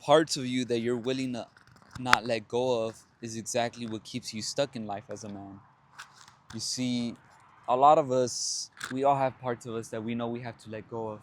parts of you that you're willing to not let go of is exactly what keeps you stuck in life as a man. You see, a lot of us, we all have parts of us that we know we have to let go of,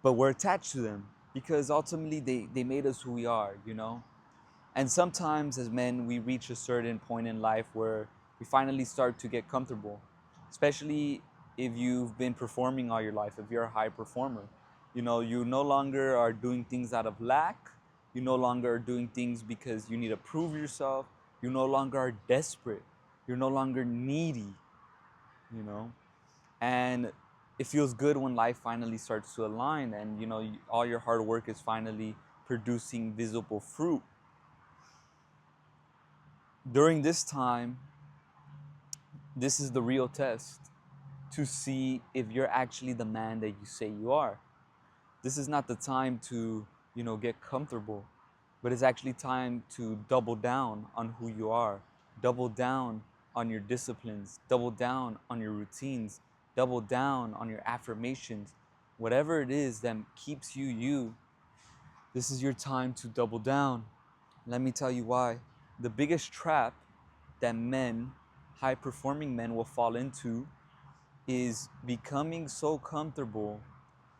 but we're attached to them because ultimately they made us who we are, you know? And sometimes as men, we reach a certain point in life where we finally start to get comfortable, especially if you've been performing all your life, if you're a high performer. You know, you no longer are doing things out of lack. You no longer are doing things because you need to prove yourself. You no longer are desperate. You're no longer needy, you know? And it feels good when life finally starts to align and, you know, all your hard work is finally producing visible fruit. During this time, this is the real test to see if you're actually the man that you say you are. This is not the time to, you know, get comfortable, but it's actually time to double down on who you are, double down on your disciplines, double down on your routines, double down on your affirmations. Whatever it is that keeps you you, this is your time to double down. Let me tell you why. The biggest trap that men, high performing men, will fall into is becoming so comfortable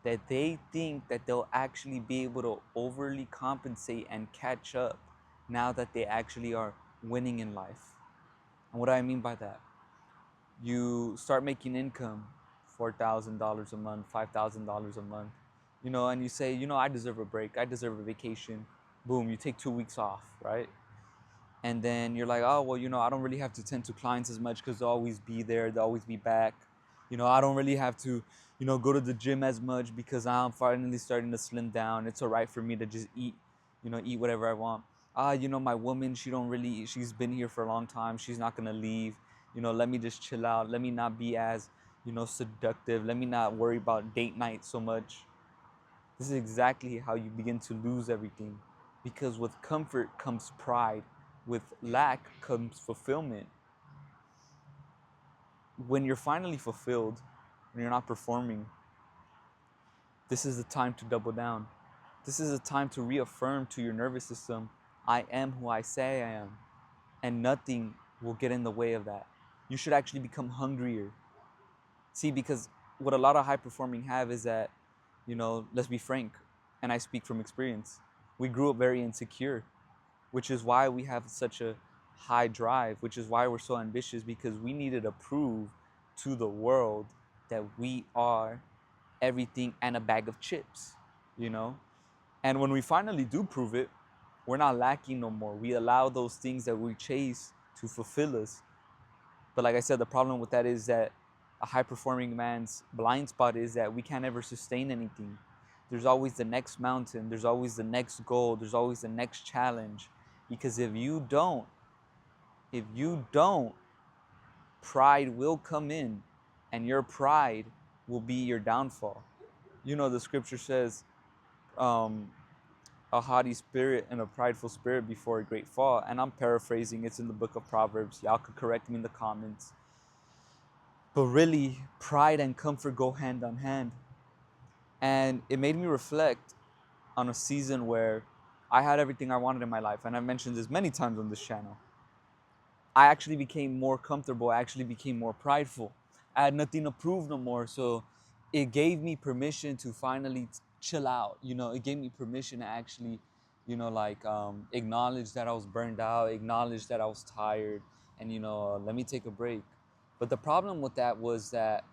that they think that they'll actually be able to overly compensate and catch up now that they actually are winning in life. And what do I mean by that? You start making income, $4,000 a month, $5,000 a month, you know, and you say, you know, I deserve a break, I deserve a vacation. Boom, you take 2 weeks off, right? And then you're like, oh, well, you know, I don't really have to tend to clients as much because they'll always be there, they'll always be back. You know, I don't really have to, you know, go to the gym as much because I'm finally starting to slim down. It's all right for me to just eat, you know, eat whatever I want. You know, my woman, she don't really eat. She's been here for a long time. She's not gonna leave. You know, let me just chill out. Let me not be as, you know, seductive. Let me not worry about date night so much. This is exactly how you begin to lose everything. Because with comfort comes pride, with lack comes fulfillment. When you're finally fulfilled, when you're not performing, this is the time to double down. This is a time to reaffirm to your nervous system, I am who I say I am, and nothing will get in the way of that. You should actually become hungrier. See, because what a lot of high performing have is that, you know, let's be frank, and I speak from experience, we grew up very insecure, which is why we have such a high drive, which is why we're so ambitious, because we needed to prove to the world that we are everything and a bag of chips, you know? And when we finally do prove it, we're not lacking no more. We allow those things that we chase to fulfill us. But like I said, the problem with that is that a high performing man's blind spot is that we can't ever sustain anything. There's always the next mountain, there's always the next goal, there's always the next challenge. Because if you don't, pride will come in and your pride will be your downfall. You know, the scripture says, um, a haughty spirit and a prideful spirit before a great fall. And I'm paraphrasing, it's in the book of Proverbs. Y'all could correct me in the comments. But really, pride and comfort go hand on hand. And it made me reflect on a season where I had everything I wanted in my life. And I've mentioned this many times on this channel. I actually became more comfortable. I actually became more prideful. I had nothing to prove no more. So it gave me permission to finally chill out. You know, it gave me permission to actually, you know, like acknowledge that I was burned out, acknowledge that I was tired, and, you know, let me take a break. But the problem with that was that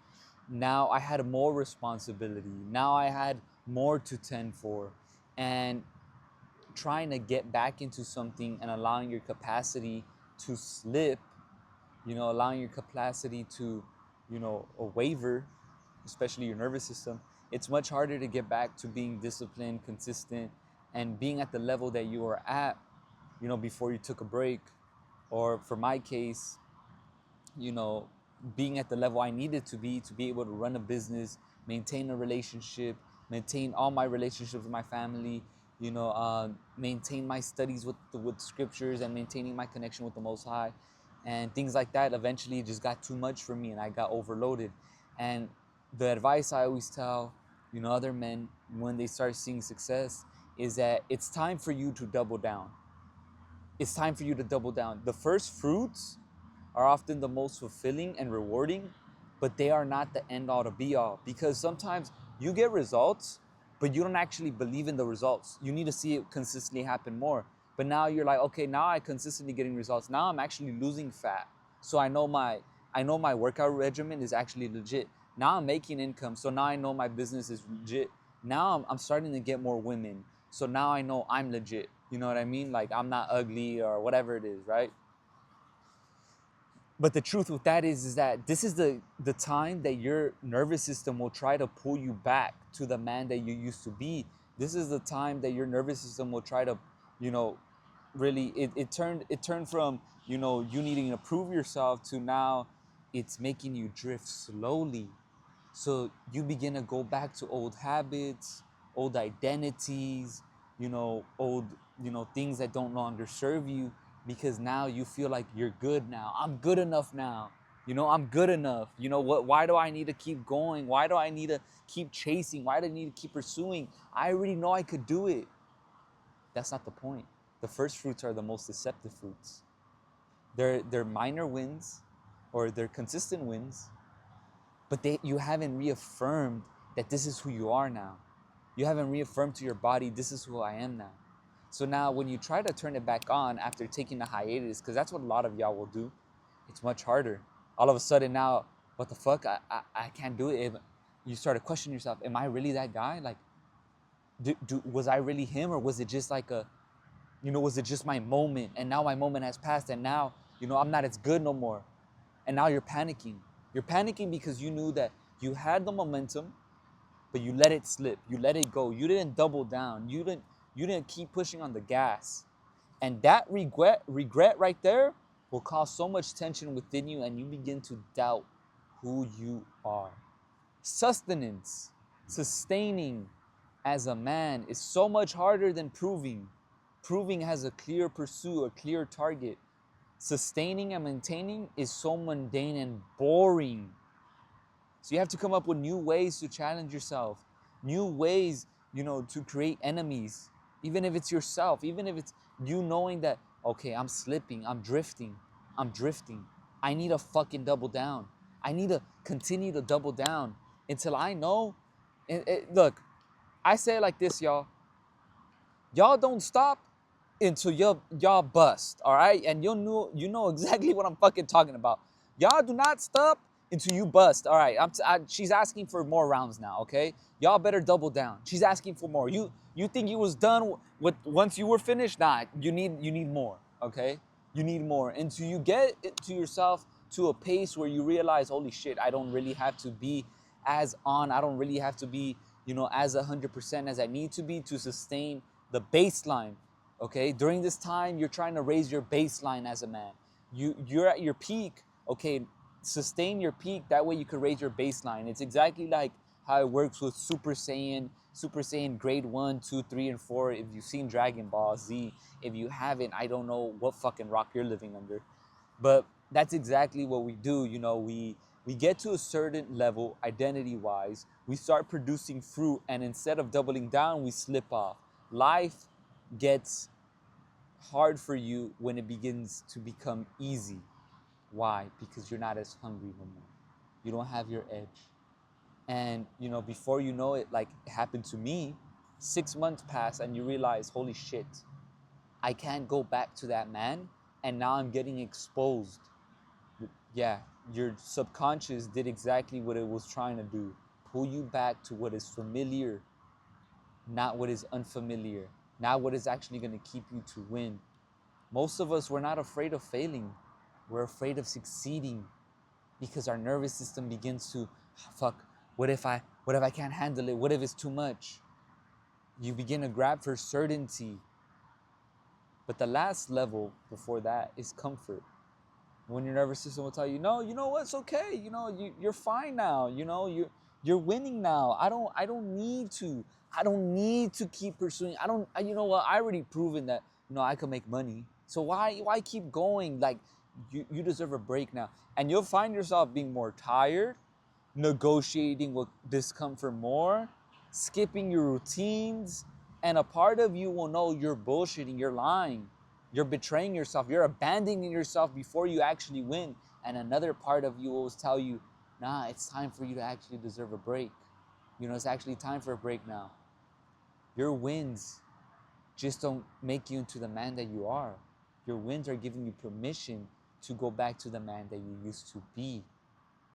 now I had more responsibility. Now I had more to tend for. And trying to get back into something and allowing your capacity to slip, you know, allowing your capacity to, you know, waver, especially your nervous system, it's much harder to get back to being disciplined, consistent, and being at the level that you were at, you know, before you took a break. Or for my case, you know, being at the level I needed to be able to run a business, maintain a relationship, maintain all my relationships with my family, you know, maintain my studies with scriptures and maintaining my connection with the Most High, and things like that. Eventually, it just got too much for me, and I got overloaded. And the advice I always tell, you know, other men when they start seeing success is that it's time for you to double down. It's time for you to double down. The first fruits are often the most fulfilling and rewarding, but they are not the end all to be all, because sometimes you get results, but you don't actually believe in the results. You need to see it consistently happen more. But now you're like, okay, now I consistently getting results. Now I'm actually losing fat. So I know my workout regimen is actually legit. Now I'm making income. So now I know my business is legit. Now I'm starting to get more women. So now I know I'm legit. You know what I mean? Like I'm not ugly or whatever it is, right? But the truth with that is that this is the time that your nervous system will try to pull you back to the man that you used to be. This is the time that your nervous system will try to, you know, really it turned from, you needing to prove yourself to now it's making you drift slowly. So you begin to go back to old habits, old identities, old, things that don't longer serve you, because now you feel like you're good now. I'm good enough now. I'm good enough. Why do I need to keep going? Why do I need to keep chasing? Why do I need to keep pursuing? I already know I could do it. That's not the point. The first fruits are the most deceptive fruits. They're minor wins, or they're consistent wins, but you haven't reaffirmed that this is who you are now. You haven't reaffirmed to your body, this is who I am now. So now when you try to turn it back on after taking a hiatus, because that's what a lot of y'all will do, it's much harder. All of a sudden now, what the fuck, I can't do it. You start to question yourself, am I really that guy? Like, was I really him, or was it just like was it just my moment, and now my moment has passed, and now, I'm not as good no more. And now you're panicking. You're panicking because you knew that you had the momentum, but you let it slip. You let it go. You didn't double down. You didn't keep pushing on the gas. And that regret right there will cause so much tension within you, and you begin to doubt who you are. Sustenance, sustaining as a man is so much harder than proving. Proving has a clear pursuit, a clear target. Sustaining and maintaining is so mundane and boring. So you have to come up with new ways to challenge yourself, new ways, to create enemies, even if it's yourself, even if it's you knowing that, okay, I'm slipping, I'm drifting. I need to fucking double down. I need to continue to double down until I know. Look, I say it like this, y'all. Y'all don't stop until y'all bust, all right? And you know exactly what I'm fucking talking about. Y'all do not stop until you bust. All right, she's asking for more rounds now, okay? Y'all better double down. She's asking for more. You think you was done with once you were finished? Nah, you need more, okay? You need more until you get it to yourself to a pace where you realize, holy shit, I don't really have to be as on. I don't really have to be, as 100% as I need to be to sustain the baseline. Okay, during this time, you're trying to raise your baseline as a man. You're at your peak. Okay, sustain your peak. That way you could raise your baseline. It's exactly like how it works with Super Saiyan grade 1, 2, 3, and 4. If you've seen Dragon Ball Z, if you haven't, I don't know what fucking rock you're living under. But that's exactly what we do. We get to a certain level identity-wise. We start producing fruit, and instead of doubling down, we slip off. Life gets hard for you when it begins to become easy. Why? Because you're not as hungry no more. You don't have your edge. And before you know it, like it happened to me, 6 months pass and you realize, holy shit, I can't go back to that man, and now I'm getting exposed. Yeah, your subconscious did exactly what it was trying to do. Pull you back to what is familiar, not what is unfamiliar, not what is actually going to keep you to win. Most of us, we're not afraid of failing. We're afraid of succeeding because our nervous system begins to, fuck, what if I can't handle it? What if it's too much? You begin to grab for certainty. But the last level before that is comfort. When your nervous system will tell you, no, you know what, it's okay. You're fine now. You're winning now. I don't need to keep pursuing. You know what? I already proven that, I can make money. So why keep going? Like, you deserve a break now. And you'll find yourself being more tired, negotiating with discomfort more, skipping your routines, And a part of you will know you're bullshitting, you're lying, you're betraying yourself, you're abandoning yourself before you actually win. And another part of you will tell you, nah, it's time for you to actually deserve a break. You know, it's actually time for a break now. Your wins just don't make you into the man that you are. Your wins are giving you permission to go back to the man that you used to be.